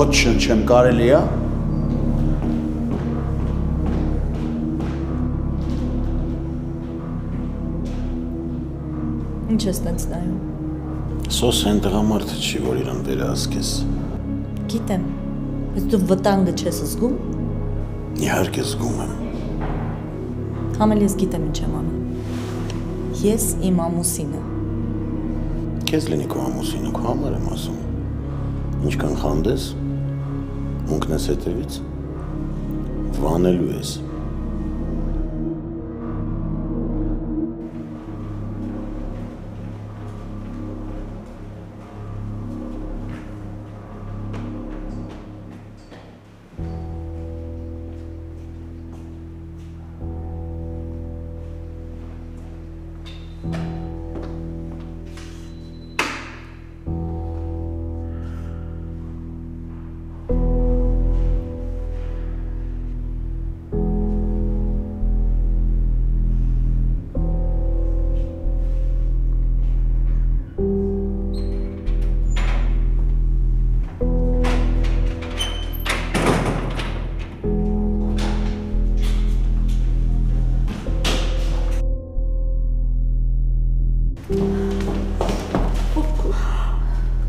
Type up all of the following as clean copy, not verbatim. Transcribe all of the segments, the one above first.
ոչ շնչեմ կարելի է։ Ինչ ես տենց նայում։ Սոս են տղամարդը չի, որ իրան վերահսկես։ Գիտեմ, բայց դու վտանգը չես զգում։ Իհարկե զգում եմ։ Համել ես գիտեմ ինչ եմ անում։ Ես իմ ամուսինը։ Քեզ լինի քո ամուսինը, քո համար եմ ասում։ Ինչքան խանդես, ունկնես հետևից, վանելու ես։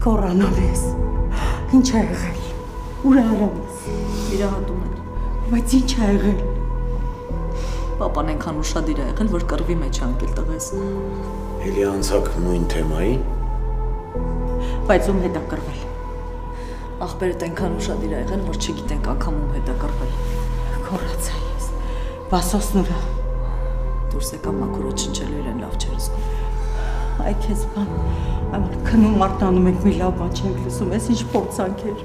Կորանալ ես, ինչ է եղել, ուր է արամ ես։ Վիրահատում են։ Բայց ինչ է եղել։ Պապան ենքան ուշադիր է եղել, որ կռվի մեջ անկել տղես։ Էլի անցակ նույն թեմայի։ Բայց ում հետ է կռվել։ Աղբերդ ենքան ուշադիր է եղել, որ չգիտենք անգամ ում հետ է կռվել։ Կորացա ես, Վասոսն ուրա։ Դուրս եկա մաքուրը չնչելու իրեն լավ չեր զգում։ Այ քեզ բան, այլ քնում արտանում եք մի լավ բան չենք լսում, ես ինչ փորձանք էր։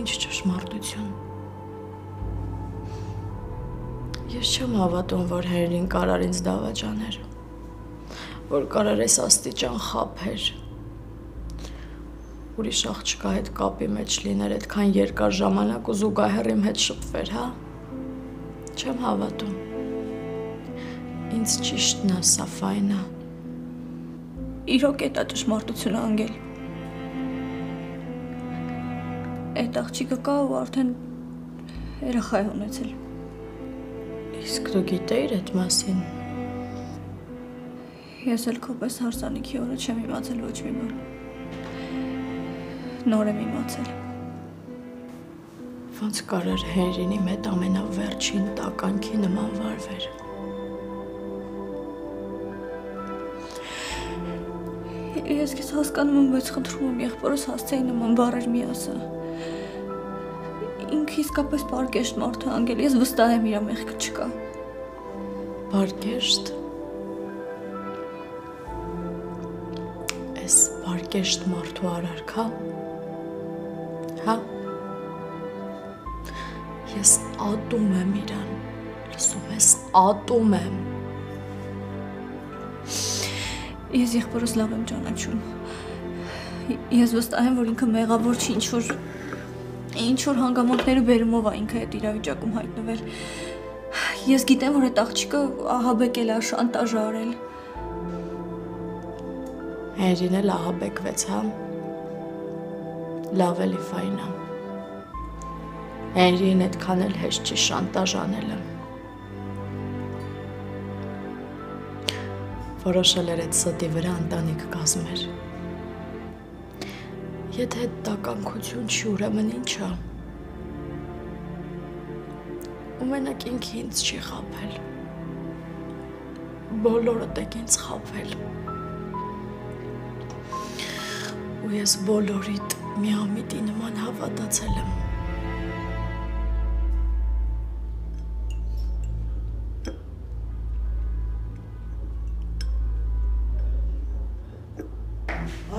Ինչ ճշմարտություն։ Ես չեմ հավատում, որ Հերրին կարար ինձ դավաճաներ, որ կարար ես աստիճան խաբեր, ուրիշ աղջկա հետ կապի մեջ լիներ, այդքան երկար ժամանակ ու զուգահեռ իմ հետ շփվեր, հա։ Չեմ հավատում։ Ինձ ճիշտն ասա, Ֆայնա։ Իրոք է դա ճշմարտությունը անգել։ Այդ աղջիկը կա ու արդեն երեխա է ունեցել։ Իսկ դու գիտեիր այդ մասին։ Ես էլ քոպես հարսանիքի օրը չեմ իմացել ոչ մի բան։ Նոր եմ իմացել։ Ոնց կարար Հերրինի հետ ամենավերջին տականքի նման վարվեր։ Ես քեզ հասկանում եմ, բայց խնդրում եմ եղբորս հասցեի նման բառեր մի ասա։ Ինքը իսկապես պարկեշտ մարդ է անգել, ես վստահ եմ իր մեղքը չկա։ Պարկեշտ։ Էս պարկեշտ մարդու արարքա։ Հա։ Ես ատում եմ իրան, լսում ես, ատում եմ։ Ես եղբորս լավ եմ ճանաչում։ Ես վստահ եմ, որ ինքը մեղավոր չի, ինչ-որ հանգամանքների բերումով է ինքը այդ իրավիճակում հայտնվել։ Ես գիտեմ, որ այդ աղջիկը ահաբեկել է, շանտաժ արել։ Հերրին էլ ահաբեկվեց, հա։ Լավ էլի, Ֆայնա։ Հերրին այդքան էլ հեշտ չի շանտաժ անելը։ Որոշել էր այդ ստի վրա ընտանիք կազմեր։ Եթե այդ տականքություն չի, ուրեմն ինչ է։ Ու մենակ ինքը ինձ չի խաբել։ Բոլորդ եք ինձ խաբել։ Ու ես բոլորիդ միամիտի նման հավատացել եմ։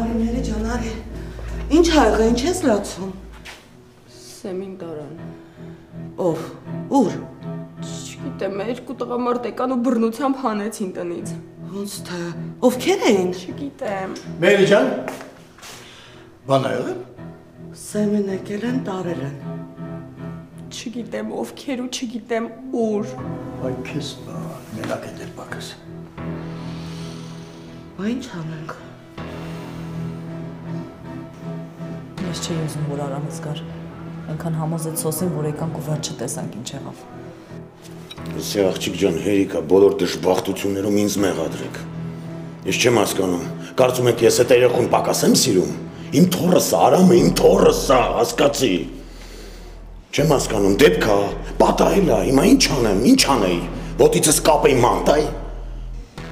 Արի մերը ջան, արի։ Ինչ ա եղել, ինչ ես լացում։ Սեմին տարան։ Ով, ուր։ Չգիտեմ, երկու տղամարդ եկան ու բռնությամբ հանեցին տնից։ Ոնց թե, ովքեր էին։ Չգիտեմ։ Մերի ջան։ Բան ա եղել։ Սեմին եկել են, տարել են։ Չգիտեմ ովքեր ու չգիտեմ ուր։ Այ քեզ մենակ է դեր բակս։ Բա ինչ անենք։ Ես չէի ուզում, որ Արամս գար։ Այնքան համոզեց Սոսին, որ եկանք ու վերջը տեսանք ինչ եղավ։ Սե աղջիկ ջան, հերիքա, բոլոր դժբախտություններում ինձ մեղադրեք։ Ես չեմ հասկանում, կարծում եք ես այդ երեխուն պակաս եմ սիրում։ Իմ թոռս է, Արամը իմ թոռս է, հասկացի։ Չեմ հասկանում, դեպքա, պատահել է, հիմա ինչ անեմ, ինչ անեի, ոտիցս կապեի մանտայի։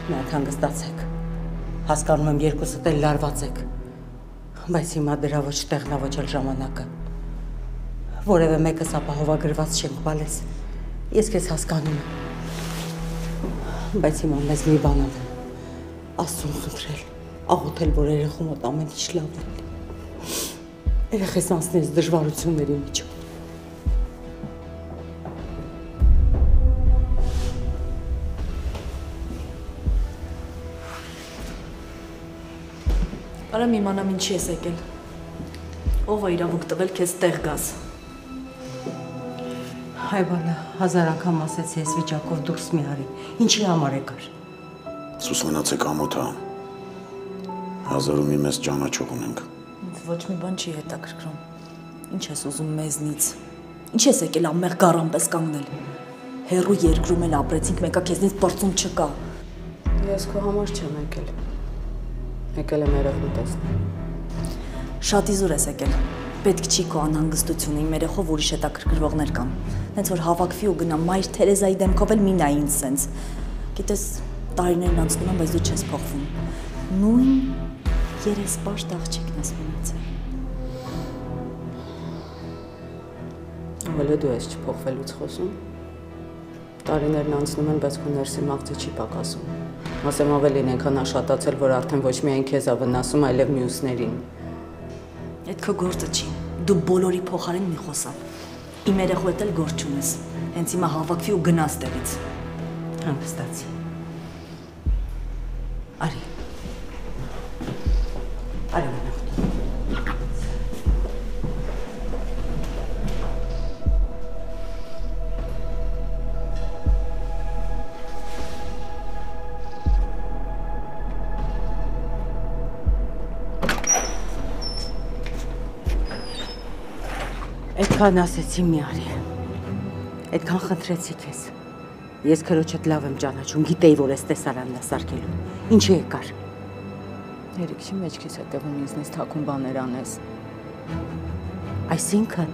Միակ հանգստացեք, հասկանում եմ երկուսդ էլ լարված եք, բայց հիմա դրա ոչ տեղն է ոչ էլ ժամանակը, որևէ մեկս ապահովագրված չենք բալես, ես քեզ հասկանում եմ, բայց հիմա մեզ մի բան անեմ, Աստծուն խնդրել, աղոթել, որ երեխու մոտ ամեն ինչ լավ լինի, երեխես անցնես դժվարությունների միջով։ Արամ իմանամ ինչի ես եկել։ Ով է իրավունք տվել քեզ տեղ գաս։ Հայ բալա, 1000 անգամ ասեցի ես վիճակով դուրս մի արի, ինչի համար եկար։ Սուս մնացեք ամոթա, 1000-ում մեզ ճանաչող ունենք։ Ինձ ոչ մի բան չի հետաքրքրում։ Ինչ ես ուզում մեզնից։ Ինչ ես եկել ամեղ գարան պես կանգնել։ Հերու երկրում էլ ապրեցինք, մեկը քեզնից բրծում չկա։ Ես քո համար չեմ եկել։ Եկել եմ երեխուն տեսնել։ Շատ իզուր ես եկել։ Պետք չի քո անհանգստությունը, իմ երեխով ուրիշ հետաքրքրվողներ կան։ Հենց որ հավաքվի ու գնա մայր Թերեզայի դեմքով էլ մի նայի ինձ սենց։ Գիտես, տարիներն անցնում են, բայց դու չես փոխվում։ Նույն երեսպաշտ աղջիկն ես մնացել։ Ավելի դու ես չփոխվելուց խոսում։ Տարիներն անցնում են, բայց քո ներսի մաղձը չի պակասում։ Ասեմ ավելին այնքան աշատացել, որ արդեն ոչ միայն քեզ ա վնասում, այլև մյուսներին։ Այդ քո գործը չի։ Դու բոլորի փոխարեն մի խոսա։ Իմ երեխու հետ էլ գործ չունես։ Հենց հիմա հավաքվի ու գնաս տեղից։ Հանգստացի։ Արի։ Արի մնախտ։ Այդքան ասեցի մի արի, այդքան խնդրեցի քեզ, ես քրոջդ լավ եմ ճանաչում, գիտեի, որ ես տեսարանն է սարքելու, ինչի եկար։ Երիք չի մեջքիս հետևում ինձնից թաքուն բաներ անես։ Այսինքն։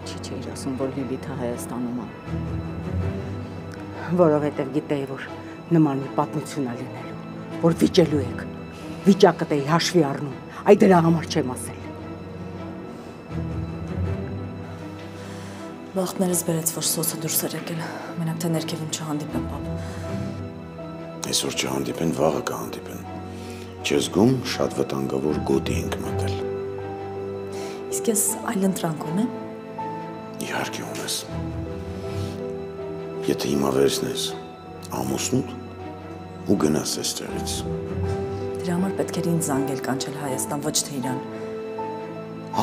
Չի չէիր ասում, որ Լիլիթը Հայաստանում է։ Որովհետև գիտեի, որ նման մի պատմություն է լինելու, որ վիճելու եք, վիճակդ էի հաշվի առնում, այ դրա համար չեմ ասել։ Վախտներս բերեց, որ Սոսը դուրս էր եկել, մենակ թե ներքևում չհանդիպեն պապ։ Այսօր չհանդիպեն, վաղը կհանդիպեն։ Չես զգում, շատ վտանգավոր գոտի ենք մտել։ Իսկ ես այլ ընտրանք ունեմ։ Իհարկե ունես։ Եթե հիմա վերցնես ամուսնուդ ու գնաս այստեղից։ Դրա համար պետք էր ինձ զանգել կանչել Հայաստան, ոչ թե Իրան։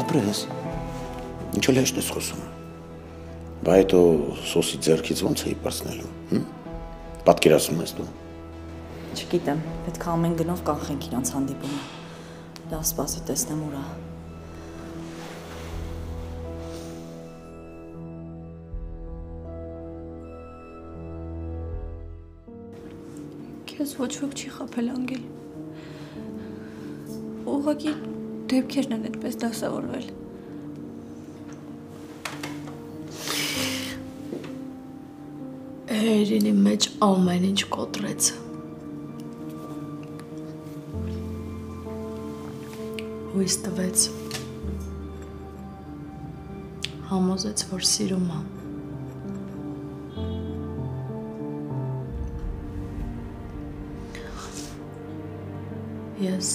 Ապրես։ Ինչ էլ հեշտ ես խոսում։ Բա հետո Սոսի ձեռքից ոնց էի պրծնելու։ Պատկերացնում ես դու։ Չգիտեմ, պետք է ամեն գնով կանխենք իրանց հանդիպումը։ Լավ սպասի տեսնեմ ուրա։ Քեզ ոչ ոք չի խաբել անգել։ Ուղղակի դեպքերն են այդպես դասավորվել։ Հերինի մեջ ամեն ինչ կոտրեց։ Հույս տվեց։ Համոզեց, որ սիրում է։ Ես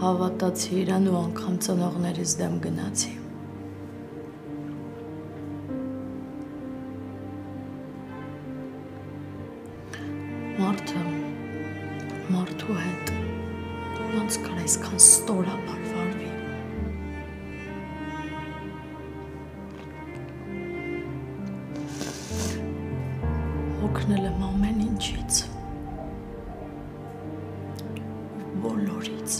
Հավատացի իրան ու անգամ ծնողներիս դեմ գնացի։ Մարդու հետ ոնց կար այսքան ստորաբար վարվի։ Հոգնել եմ ամեն ինչից, բոլորից։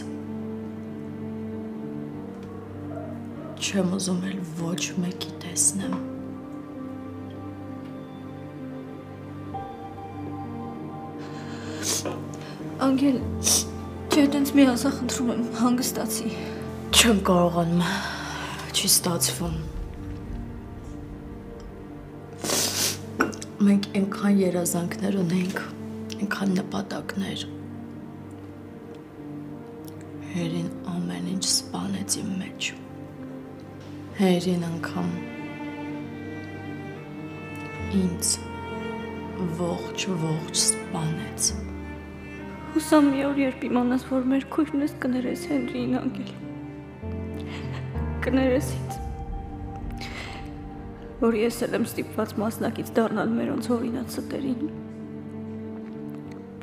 Չեմ ուզում էլ ոչ մեկի տեսնեմ։ Անգել, չէ, տենց մի ասա խնդրում եմ, հանգստացի։ Չեմ կարողանում, չի ստացվում։ Մենք այնքան երազանքներ ունենք, այնքան նպատակներ։ Հերին ամեն ինչ սպանեց իմ մեջ։ Հերին անգամ ինձ ողջ սպանեց։ Հուսամ մի օր երբ իմանաս, որ մեր քույրն ես կներես Հենրիին, Անգել։ Կներես ինձ, որ ես էլ եմ ստիպված մասնակից դառնալ մերոնց հորինած ստերին,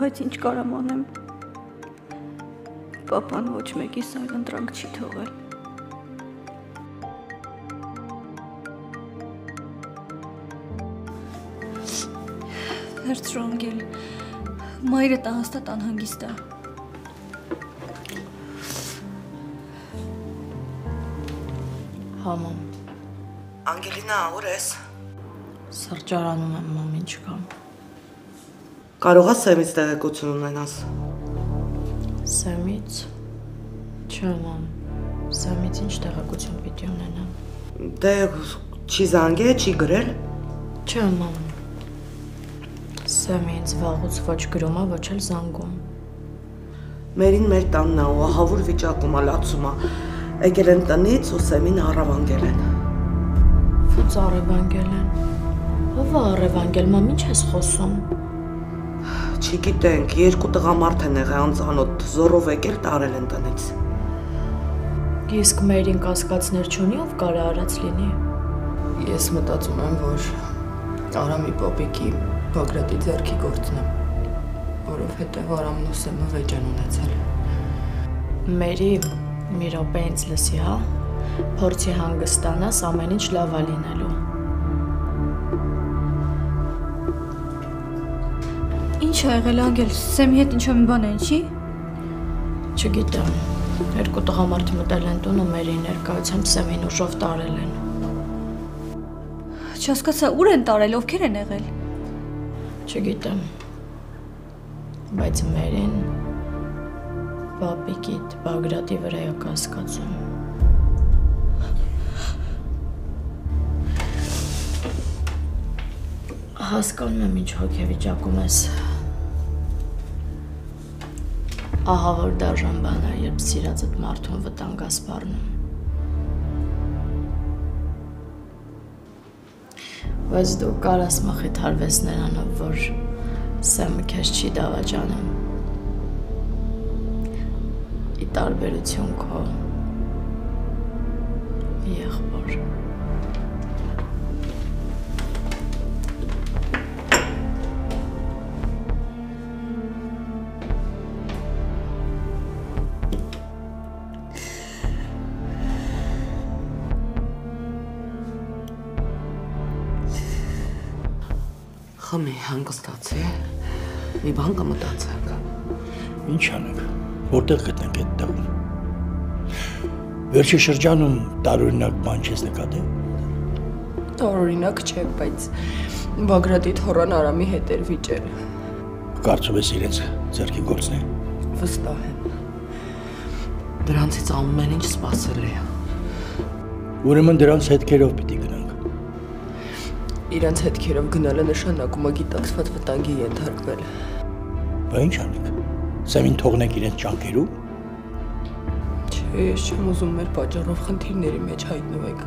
բայց ինչ կարամ անեմ, պապան ոչ մեկիս այլ ընտրանք չի թողել։ Հերցրու, Անգել, մայրդ հաստատ անհանգիստ է։ Համոմ։ Անգելինա, ուր ես։ Սրճարանում եմ, մամ, ինչ կամ։ Կարող ես Սեմից տեղեկություն ունենաս։ Սեմից։ Չէ, մամ, Սեմից ինչ տեղեկություն պիտի ունենամ։ Դե չի զանգել, չի գրել։ Չէ, մամ։ Սեմը ինձ վաղուց ոչ գրում է, ոչ էլ զանգում։ Մերին մեր տանն է ու ահավոր վիճակում է, լացում է։ Եկել են տնից ու Սեմին առևանգել են։ Ո՞նց առևանգել են։ Ո՞վ է առևանգել, մամ, ինչ ես խոսում։ Չգիտենք, երկու տղամարդ են եղել անծանոթ, զորով եկել տարել են տնից։ Իսկ մերին կասկածներ չունի, ով կարա արած լինի։ Ես մտածում եմ, որ Արամի պապիկի Բագրատի ձեռքի գործն է, որովհետև Արամն ու Սեմը վեճ են ունեցել։ Մերի մի րոպե ինձ լսի, հա, փորձի հանգստանաս, ամեն ինչ լավ է լինելու։ Ինչ ա եղել, Անգել, Սեմի հետ ինչ-որ մի բան են, չի։ Չգիտեմ, երկու տղամարդ մտել են տուն ու Մերի ներկայությամբ Սեմին ուժով տարել են։ Չհասկացա, ուր են տարել, ովքեր են եղել։ Չգիտեմ, բայց Մերին պապիկիդ Բագրատի վրա է կասկածում։ Հասկանում եմ ինչ հոգեվիճակում ես։ Ահա որ դաժան բան է, երբ սիրածդ մարդուն վտանգ է սպառնում։ Բայց դու կարաս մխիթարվես նրանով, որ Սեմը քեզ չի դավաճանում։ Ի տարբերություն քո եղբոր։ Խմի, հանգստացի, մի բան կմտածեք։ Ինչ անենք, որտեղ գտնենք այդ տեղում։ Վերջի շրջանում տարօրինակ բան չես նկատել։ Տարօրինակ չէ, բայց Բագրատի թոռան Արամի հետ էր վիճել։ Կարծում ես իրենց ձեռքի գործն է։ Վստահ եմ։ Դրանցից ամեն ինչ սպասելի է։ Ուրեմն դրանց հետքերով պիտի գնանք։ Իրենց հետքերով գնալը նշանակում է գիտակցված վտանգի ենթարկվել։ Բա ինչ անենք։ Սեմին թողնենք իրենց ճանկերում։ Չէ, ես չեմ ուզում մեր պատճառով խնդիրների մեջ հայտնվենք։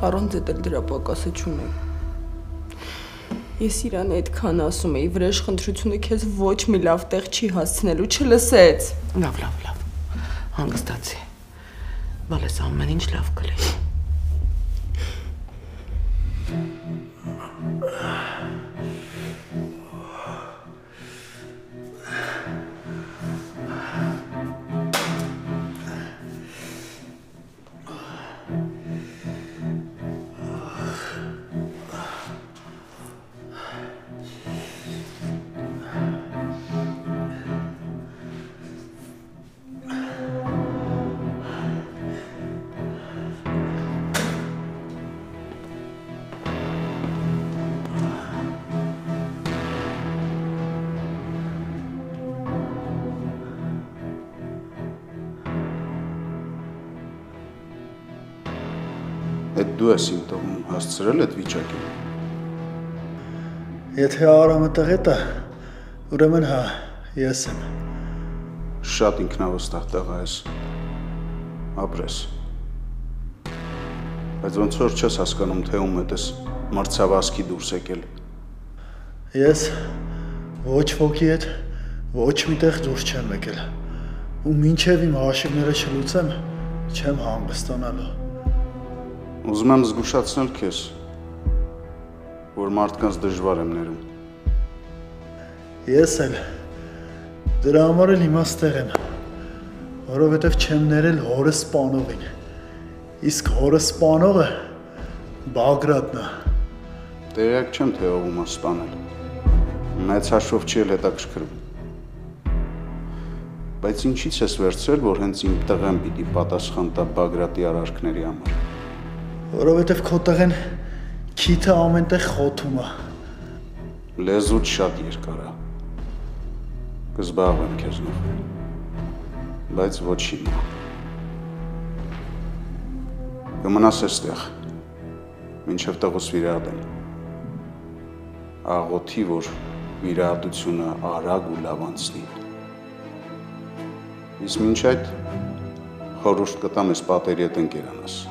Առանց այդ էլ դրա պակասը չունեմ։ Ես իրան այդքան ասում էի, վրեժ խնդրությունը քեզ ոչ մի լավ տեղ չի հասցնելու, չլսեց։ Լավ։ Հանգստացի։ Բալես ամեն ինչ լավ կլինի։ Դու ես իմ տողում հասցրել այդ վիճակին։ Եթե Արամը տղետ է, ուրեմն հա, ես եմ։ Շատ ինքնավստահ տղա ես, ապրես։ Բայց ոնց որ չես հասկանում, թե ում հետ ես մրցավազքի դուրս եկել։ Ես ոչ ոքի հետ ոչ միտեղ դուրս չեմ եկել։ Ու մինչև իմ հաշիվները չլուծեմ, չեմ հանգստանալու։ Ուզում եմ զգուշացնել քեզ, որ մարդկանց դժվար եմ ներում։ Ես էլ դրա համար էլ հիմա ստեղ եմ, որովհետև չեմ ներել հորս սպանողին, իսկ հորս սպանողը Բագրատն է։ Տեղյակ չեմ, թե ով ում է սպանել, մեծ հաշվով չի էլ հետաքրքրում։ Բայց ինչից ես վերցրել, որ հենց իմ տղեն պիտի պատասխան տա Բագրատի արարքների համար։ Որովհետև քո տղեն քիթը ամենտեղ խոթում է։ Լեզուդ շատ երկար է։ Կզբաղվեմ քեզնով։ Բայց ոչ հիմա։ Կմնաս այստեղ, մինչև տղուս վիրահատեմ։ Աղոթի, որ վիրահատությունը արագ ու լավ անցնի։ Իսկ մինչ այդ խորհուրդ կտամ ես պատերի հետ ընկերանաս։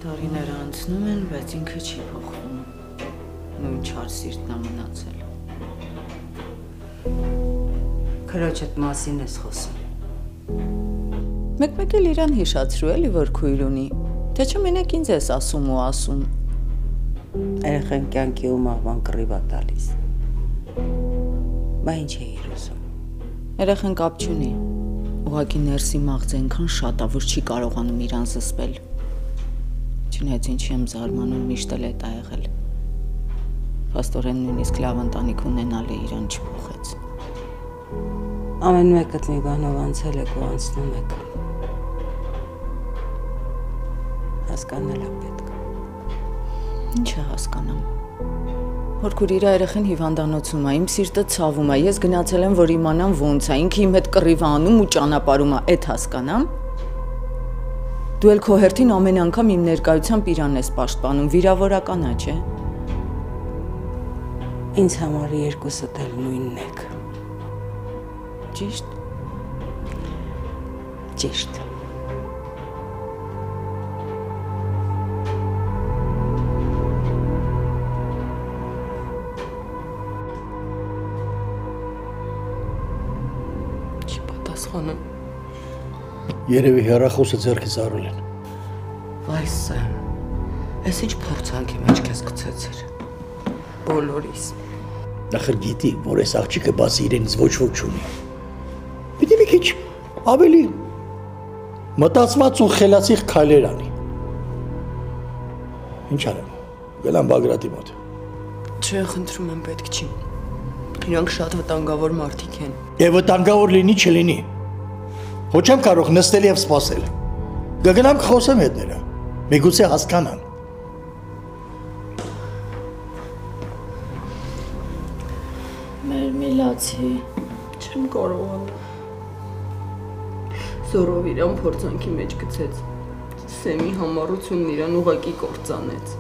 Տարիները անցնում են, բայց ինքը չի փոխվում։ Նույն չար սիրտն է մնացել։ Քրոջդ մասին ես խոսում։ Մեկ-մեկ էլ իրան հիշացրու էլի, որ քույր ունի, թե չէ մենակ ինձ ես ասում ու ասում։ Երեխան կյանքի ու մահվան կռիվ է տալիս։ Բա ինչ էիր ուզում։ Երեխան կապ չունի։ Ուղղակի ներսի մաղձ այնքան շատ է, որ չի կարողանում իրան զսպել։ Չնայած ինչի եմ զարմանում, միշտ էլ էդ ա եղել։ Փաստորեն նույնիսկ լավ ընտանիք ունենալ է իրան չփոխեց։ Ամեն մեկդ մի բանով անցել եք ու անցնում եք։ Հասկանալ է պետք։ Ինչ է հասկանամ։ Որ քուր իր երեխան հիվանդանոցում է, իմ սիրտը ցավում է, ես գնացել եմ, որ իմանամ ոնց է, ինքը իմ հետ կռիվ անում ու ճանապարհում է, այդ հասկանամ։ Դու էլ քո հերթին ամեն անգամ իմ ներկայությամբ իրան ես պաշտպանում, վիրավորական է, չէ՞։ Ինձ համար երկուսդ էլ նույնն եք։ Ճիշտ։ Ճիշտ։ Չի պատասխանում։ Երևի հեռախոսը ձեռքից առել են։ Վայ Սեմ, ես ինչ փորձանքի մեջ քեզ գցեցիր։ Բոլորիս։ Նախր գիտի, որ այս աղջիկը բացի իրենից ոչ ոք չունի։ Պիտի մի քիչ ավելի մտածված ու խելացի քայլեր անի։ Ինչ արեմ, գնամ Բագրատի մոտ։ Չէ, խնդրում եմ, պետք չի։ Իրանք շատ վտանգավոր մարդիկ են։ Եվ վտանգավոր լինի չլինի։ Ոչ եմ կարող նստել և սպասել։ Գգնամ կխոսեմ հետները, միգուցե հասկանան։ Մեր միլացի։ Չեմ կարողանում։ Զորով իրան փորձանքի մեջ գցեց։ Սեմի համառությունն իրան ուղակի կործանեց։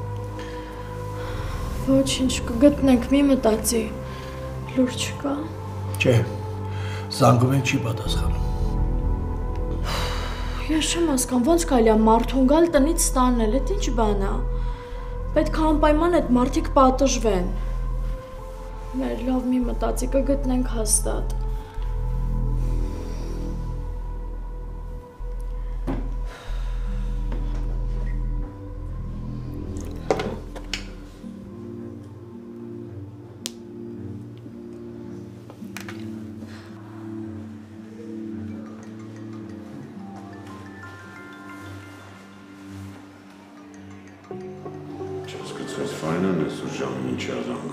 Ոչինչ կգտնենք, մի մտածի։ Լուր չկա։ Չէ, զանգում ենք չի պատասխանում։ Ես չեմ հասկանում, ոնց կարելի է մարդուն գալ տնից ստանել, էդ ինչ բան է։ Պետք է անպայման այդ մարդիկ պատժվեն։ Մեր լավ մի մտածի կգտնենք հաստատ։ Չսկացած ֆայնան է սուր ժամին ինչ ազանգ։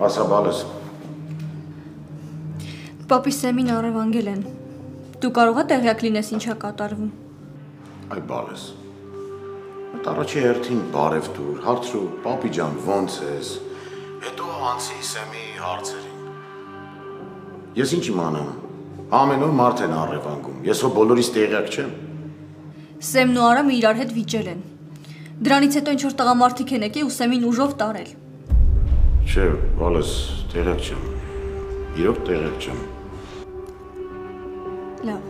Ասա բալես։ Պապի Սեմին առևանգել են։ Դու կարող ես տեղյակ լինես ինչա կատարվում։ Այ բալես։ Այդ առաջի հերթին բարև դուր, հարցրու, պապի ջան, ոնց ես։ Հետո անցի Սեմի հարցերին։ Ես ինչ իմանամ։ Ամեն օր մարդ են առևանգում։ Ես հո բոլորից տեղյակ չեմ։ Սեմն ու Արամը իրար հետ վիճել են։ Դրանից հետո ինչ որ տղամարդիկ են եկել ու Սեմին ուժով տարել։ Չէ, բալես, տեղյակ չեմ։ Իրոք տեղյակ չեմ։ Լավ։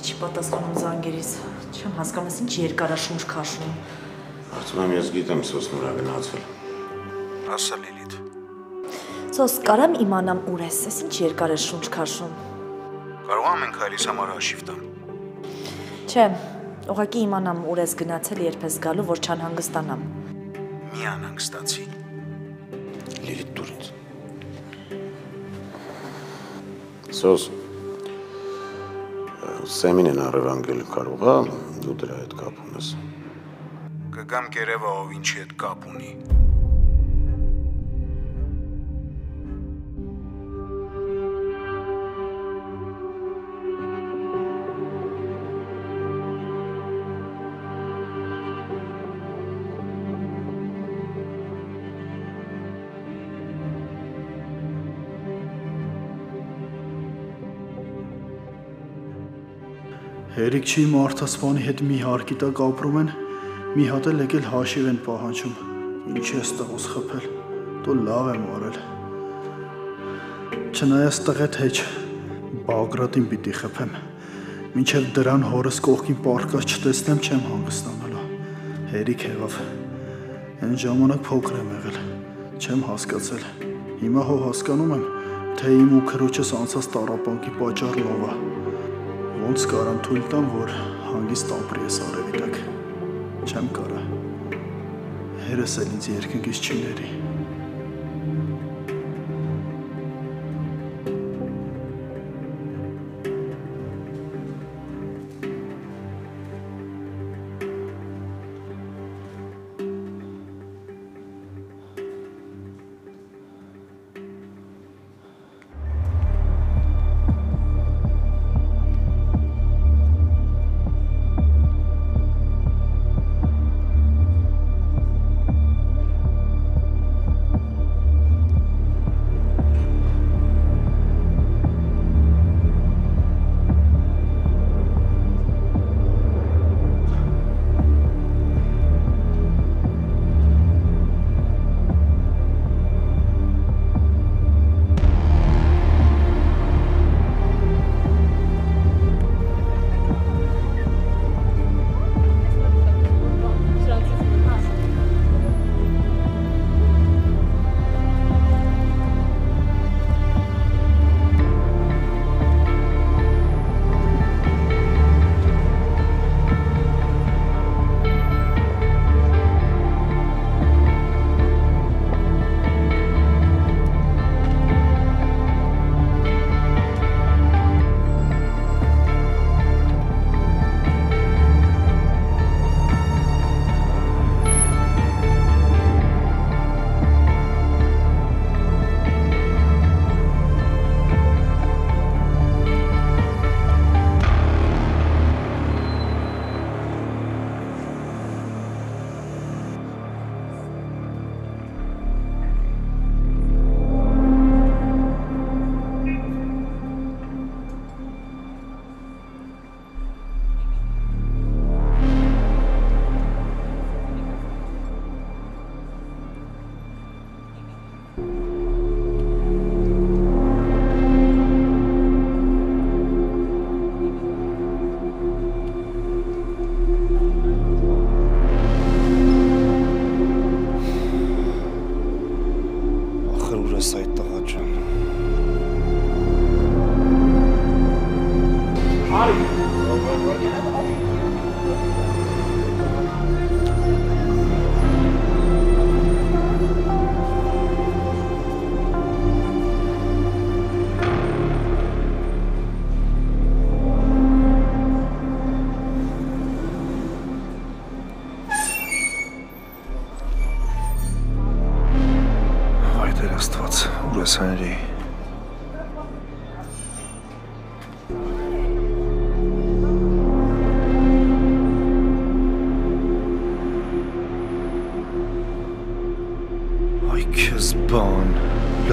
Չի պատասխանում զանգերից։ Չեմ հասկանում, ինչ երկարաշունչ քաշում։ Կարծում եմ ես գիտեմ Սոսն ուրա գնացել։ Ասա Լիլիթ։ Սոս, կարամ իմանամ ուր ես, ես ինչ երկարաշունչ քաշում։ Կարող եմ մենք հայլիս համար հաշիվ տամ։ Չէ, ուղղակի իմանամ ուր ես գնացել, երբ ես գալու, որ չանհանգստանամ։ Մի անհանգստացի։ Լիլիթ դուր ինձ։ Սոս, Սեմին են առևանգել, կարող է դու դրա հետ կապ ունես։ Կգամ կերևա ով ինչի հետ կապ ունի։ Հերիք չի մարդասպանի հետ մի հարկի տակ ապրում են, մի հատ էլ եկել հաշիվ են պահանջում։ Ինչ ես տղուս խփել, դու լավ եմ արել։ Չնայած տղետ հեչ, Բագրատին պիտի խփեմ, մինչև դրան հորս կողքին պարկած չտեսնեմ չեմ հանգստանալու։ Հերիք եղավ, այն ժամանակ փոքր եմ եղել, չեմ հասկացել։ Հիմա հո հասկանում եմ, թե իմ ու քրոջս անցած տառապանքի պատճառն ով է։ Ոնց կարամ թույլ տամ, որ հանգիստ ապրի ես արևի տակ, չեմ կարա, հերս էլ ինձ երկնքից չի ների։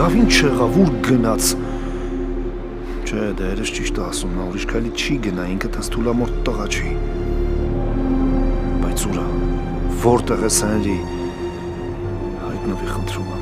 լավ ինչ եղավ, ուր գնաց։ Չէ, դա երես ճիշտ է ասում, նա ուրիշ քայլի չի գնա, ինքը տես թուլամորտ տղա չի։ Բայց ուրա, որտեղ է Սենրի, հայտնվի խնդրում եմ։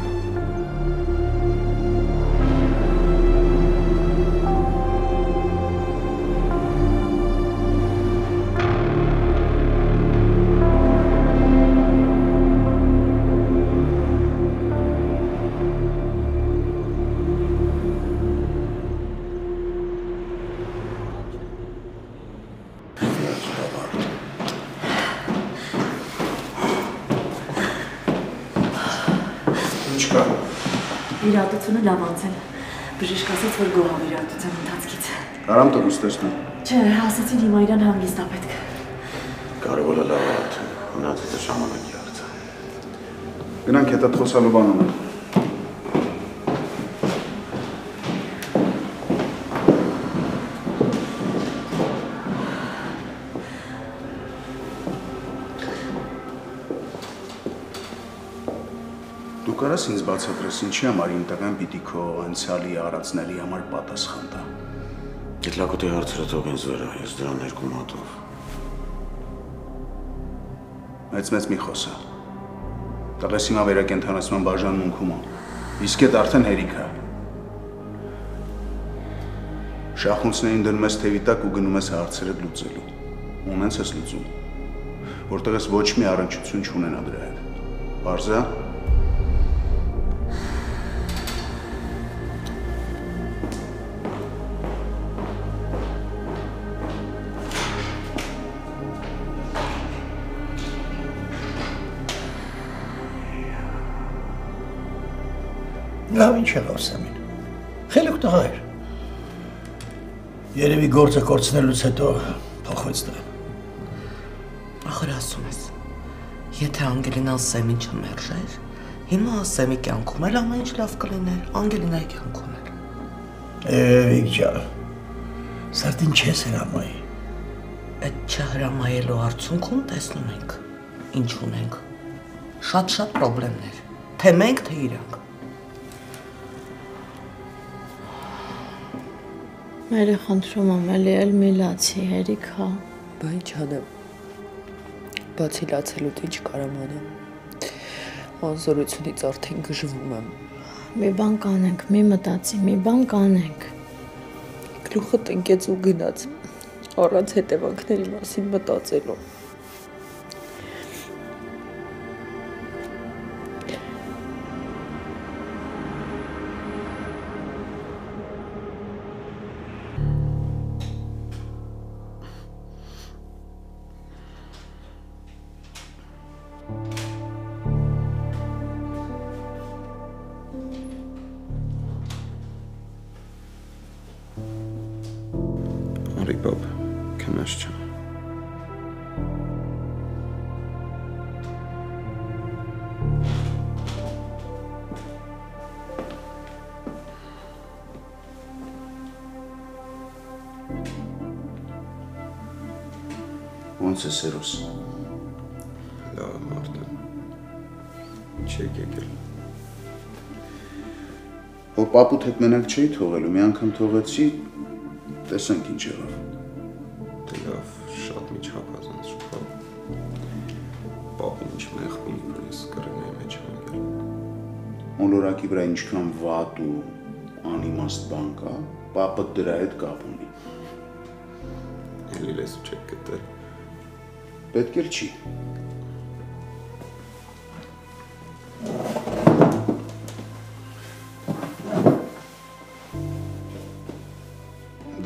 Իրադությունը լավ անցել։ Բժիշկ ասաց, որ գոհավ իրադության ընթացքից։ Կարամ տղուս տեսնեմ։ Չէ, ասացին հիմա իրան հանգիստ է պետք։ Կարևորը լավ է արդեն, մնացածը ժամանակի հարց է։ Գնանք հետդ խոսալու բան ունեմ։ Կարաս ինձ բացատրես ինչի համար իմ տղան պիտի քո անցյալի արածների համար պատասխան տա։ Այդ լակոտի հարցերը թող ինձ վրա, ես դրան երկու մատով։ Մեծ մի խոսա։ Տղես հիմա վերակենդանացման բաժանմունքում է, իսկ այդ արդեն հերիք է։ Շախունցներին դնում ես թևի տակ ու գնում ես հարցերը լուծելու։ Ունենց ես լուծում, որտեղ ես ոչ մի առնչություն չունենա դրա հետ։ Պարզ է։ Լավ ինչ եղավ Սեմին, խելոք տղա էր, երևի գործը կորցնելուց հետո փոխվեց տղան։ Ախր ասում ես, եթե Անգելինան Սեմին չմերժեր, հիմա Սեմի կյանքում էլ ամեն ինչ լավ կլիներ, Անգելինայի կյանքում էլ։ Վիգջան, սարդին չես հրամայի։ Այդ չհրամայելու արդյունքում տեսնում ենք, ինչ ունենք, շատ պրոբլեմներ, թե մենք, թե իրանք։ Մերը խնդրում եմ էլ մի լացի, հերիք հա։ Բա ինչ անեմ, բացի լացելուտ ինչ կարամ անեմ, անզորությունից արդեն գժվում եմ։ Մի բան կանենք, մի մտածի, մի բան կանենք։ Գլուխը տնկեց ու գնաց, առանց հետևանքների մասին մտածելու։ Բաբ, քնած չեմ։ Ոնց է սերուս։ Լավ մարդ եմ։ Չեք եկել։ Հո պապուտ հետ մենակ չէի թողելու, մի անգամ թողեցի, տեսանք ինչ եղավ։ Լավ, շատ միջհապազանց շփա։ Պապին ինչ մեղքում ինքնես կրնայի մեջ հանգել։ Մոլորակի վրա ինչքան վատ ու անիմաստ բան կա, պապը դրա հետ կապ ունի։ Էլի լեսու չեք գտել։ Պետք էլ չի։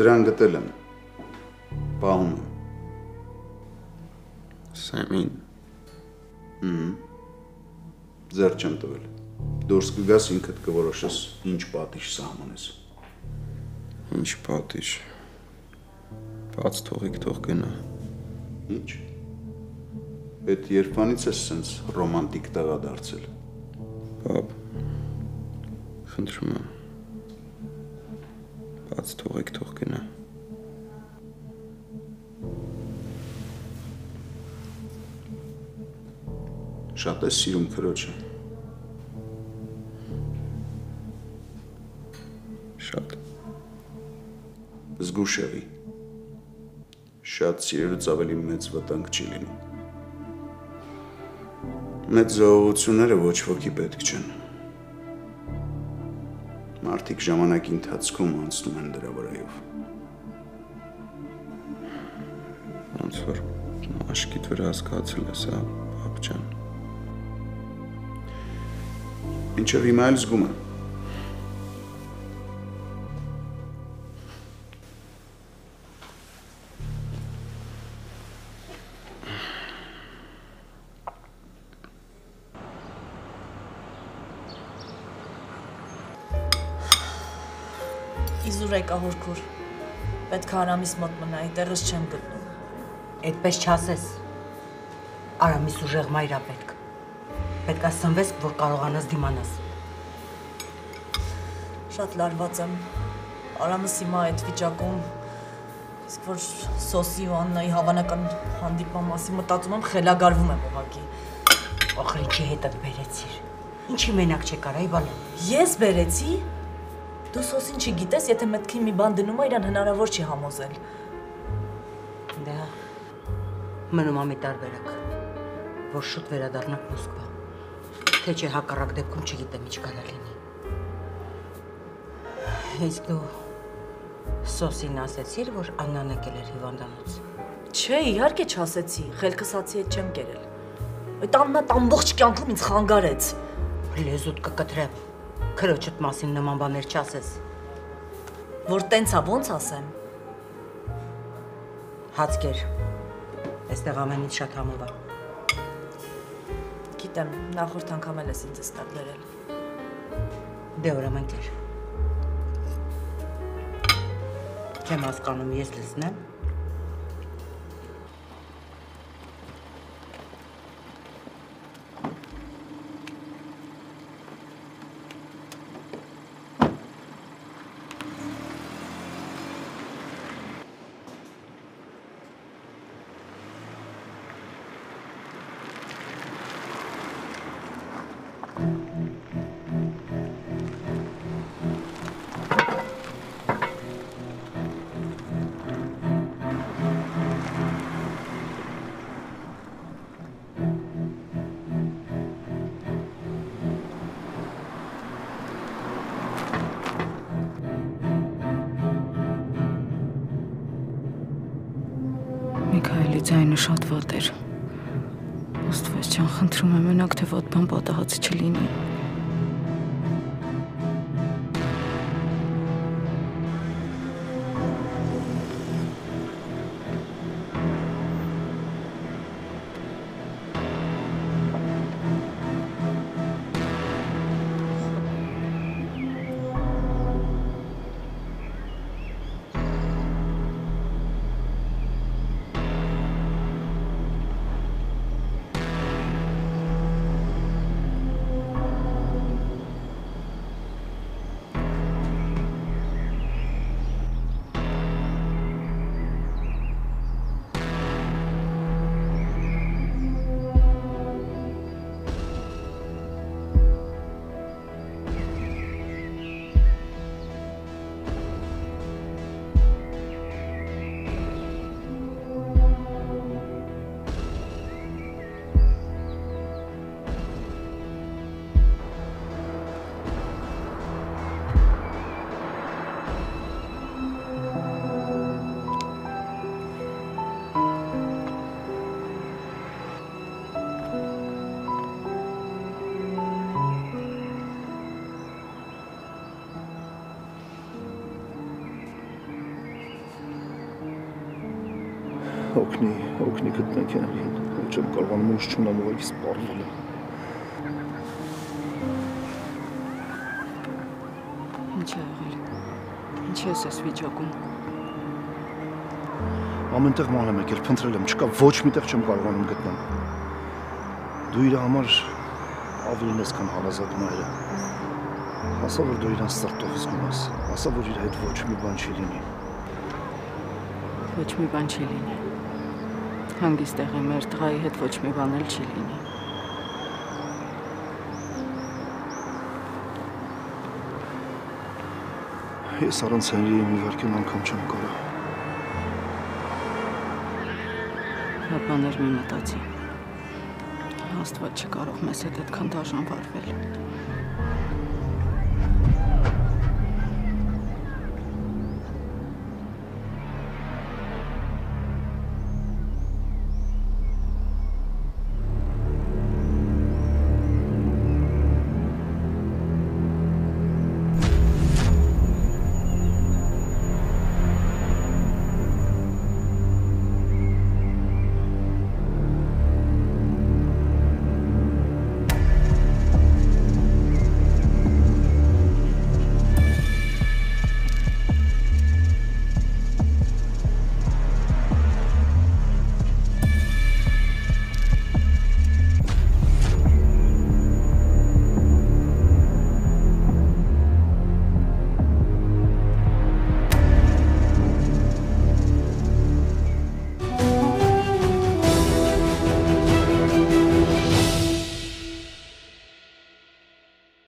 Դրան գտել եմ, պահում եմ։ Սեմին։ Ձեռ չեմ տվել, դուրս կգաս ինքդ կորոշես ինչ պատիժ սահմանես։ Ինչ պատիժ, բաց թողիկ թող գնա։ Ինչ, էդ երբանից ես սենց ռոմանտիկ տղա դարձել։ Պապ, խնդրում եմ, բաց թողիկ թող գնա։ Շատ ես սիրում քրոջը։ Շատ։ Զգուշ եղի։ Շատ սիրելուց ավելի մեծ վտանգ չի լինում։ Մեծ զողողությունները ոչ ոքի պետք չեն։ Մարդիկ ժամանակի ընթացքում անցնում են դրա վրայով։ Ոնց որ աշկիդ վրա հասկացել ես, հա, պապ ջան։ Մինչև հիմա էլ զգում եմ։ Իզուր եկա հորքուր, պետք է Արամիս մոտ մնայի, տեղս չեմ գտնում։ Այդպես չասես, Արամիս ուժեղ մայր ա պետք։ Պետք է սնվես, որ կարողանաս դիմանաս։ Շատ լարված եմ, Արամս հիմա այդ վիճակում, իսկ որ Սոսի ու Աննայի հավանական հանդիպման մասին մտածում եմ, խելագարվում եմ ուղղակի։ Ախր ինչի հետդ բերեցիր, ինչի մենակ չեկար, այ բալա։ Ես բերեցի։ Դու Սոսին չգիտես, եթե մտքին մի բան դնում է, իրան հնարավոր չի համոզել։ Դա մնում է մի տարբերակ, որ շուտ վերադառնանք Մոսկվա, թե չէ հակառակ դեպքում չգիտեմ ինչ կարա լինի։ Իսկ դու Սոսին ասեցիր, որ Աննան եկել էր հիվանդանոց։ Չէ, իհարկե չասեցի, խելքսացի հետ չեմ կերել։ Այդ Աննան ամբողջ կյանքում ինձ խանգարեց։ Լեզուդ կկտրեմ։ Քրոջդ մասին նման բաներ չասես։ Որ տենց ա, ոնց ասեմ։ Հացկեր, այստեղ ամեն ինչ շատ համով ա։ Գիտեմ, նախորդ անգամ էլ ես ինձ ստեղ բերել։ Դե ուրեմն կեր։ Չեմ հասկանում, ես լսնեմ։ Միքայելի ձայնը շատ վատ էր։ Աստված ջան, խնդրում եմ մենակ թե վատ բան պատահած չլինի։ Օգնի գտնեք այն, ոչ եմ կարողանում ուժ չունեմ ուղղակի սպառվել եմ։ Ինչ է եղել։ Ինչ ես այս վիճակում։ Ամենտեղ ման եմ եկել, փնտրել եմ, չկա ոչ միտեղ չեմ կարողանում գտնել։ Դու իր համար ավելին ես, քան հարազատ մայրը։ Ասա, որ դու իրան սրտով զգում ես, ասա, որ իր հետ ոչ մի բան չի լինի։ Ոչ մի բան չի լինի։ Հանգիստ եղի մեր տղայի հետ ոչ մի բան էլ չի լինի։ Ես առանց Հենրիի մի վարքյան անգամ չեմ կարող։ Շատ բաներ մի մտածի։ Աստված չկարող մեզ հետ այդքան դաժան վարվել։